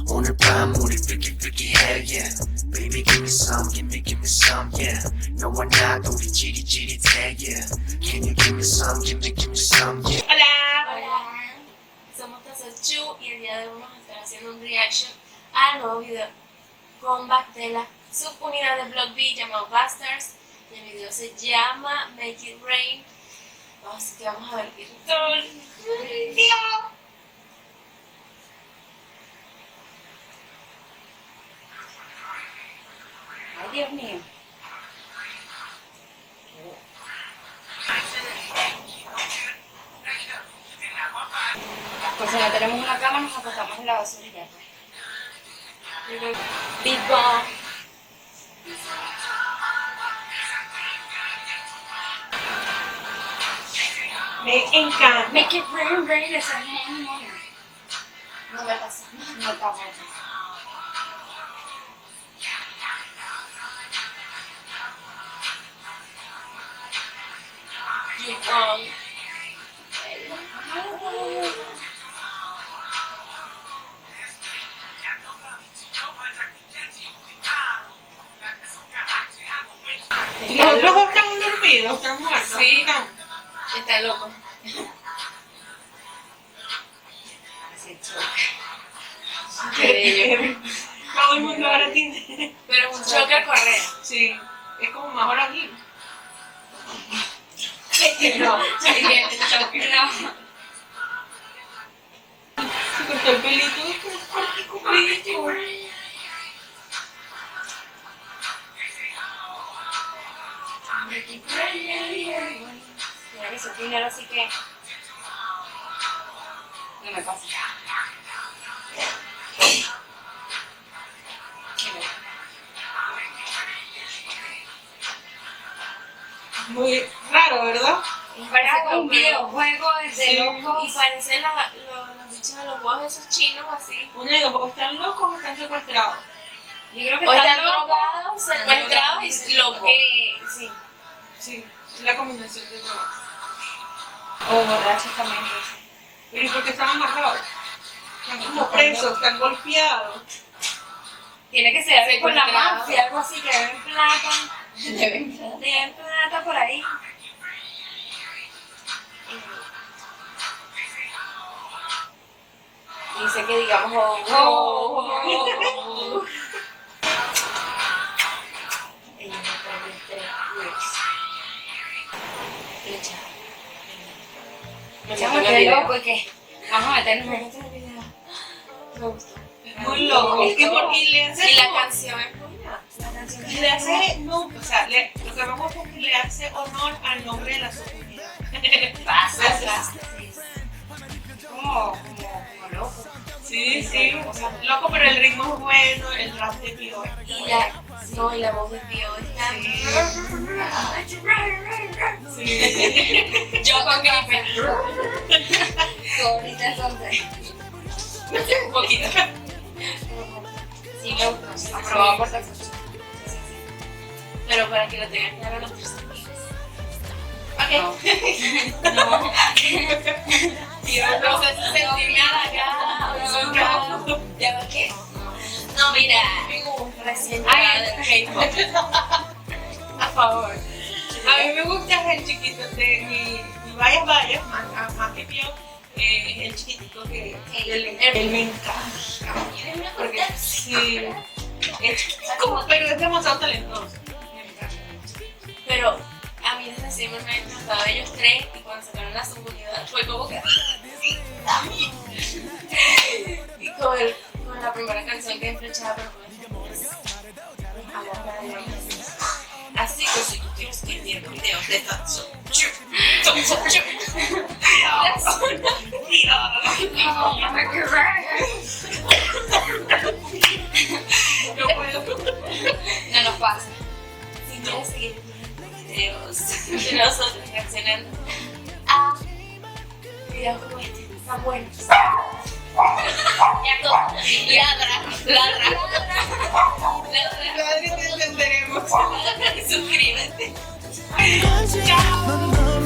오늘 밤 우리 freaky yeah. Baby give me some, give me some, yeah. 너와 나도 우리 찌릿찌릿해, yeah. Can you give me some, give me some, yeah. Hola. Hola, somos Tasot Chu y el día de hoy vamos a estar haciendo un reaction al nuevo video comeback de la subunidad de Bloopers llamado Bastarz. El video se llama Make It Rain. Así que vamos a ver qué tal. Ay, Dios mío. Pues si no tenemos una cama nos acostamos en la basurilla. Big Bang. Me encanta. Make It Rain, rain, esa es mi memoria. No me pasa. No está bueno. Big Bang. Y los otros dos están dormidos, están muertos. Sí, está loco. Sí, choque. Todo el mundo ahora tiene. Pero es un choque al correr. Sí, es como mejor aquí. No, sí, el choque. No. Se cortó el pelito. Mira que soy dinero, así que no me pasa. Muy raro, ¿verdad? Parece un videojuego de locos. Y parecen los bichos de los huevos esos chinos así. Uno digo, porque están locos o están secuestrados. Yo creo que están drogados, secuestrados y locos. Sí. Sí, es la combinación de todo. O borrachos también. Pero ¿y por qué están amarrados? Están como presos, están golpeados. Tiene que ser con la mafia, algo así, que deben plata. Deben plata por ahí. Dice que digamos loco y que vamos a meternos en este video. Me gustó. Muy loco. Es que porque le hace. Y la canción es buena. Le hace. No, o sea, lo que me gusta es que le hace honor al nombre de la subunidad. Bastarz. Como loco. Sí, sí. Loco, pero el ritmo es bueno, el rap de Pío. Y la voz de Velo está. Sí. Yo con gripe. Ahorita son un poquito. Sí, me gustó. Aprobado por Tasot Chu. Pero para que lo tengan claro los tres amigos. Ok. No. No sé si sentí nada acá. ¿Ya va qué? No, mira. Recién llegada del K-pop. A favor. A mí me gusta el chiquito de mi vaya, más que Pío, el chiquitito que él me encanta. Porque sí, es como, pero es demasiado talentoso. Me encanta. Pero a mí desde siempre me encantaba ellos tres y cuando sacaron la subunidad fue como que sí, también. Y con la primera canción que flechaba, pero con esta voz. Así que si tú quieres que viendo videos de Tasot Chu, No puedo. no nos pasa. Si quieres seguir viendo videos de nosotros reaccionando a videos como este, tan buenos. Ya todo. Ladra. Te entenderemos. Suscríbete. Chao.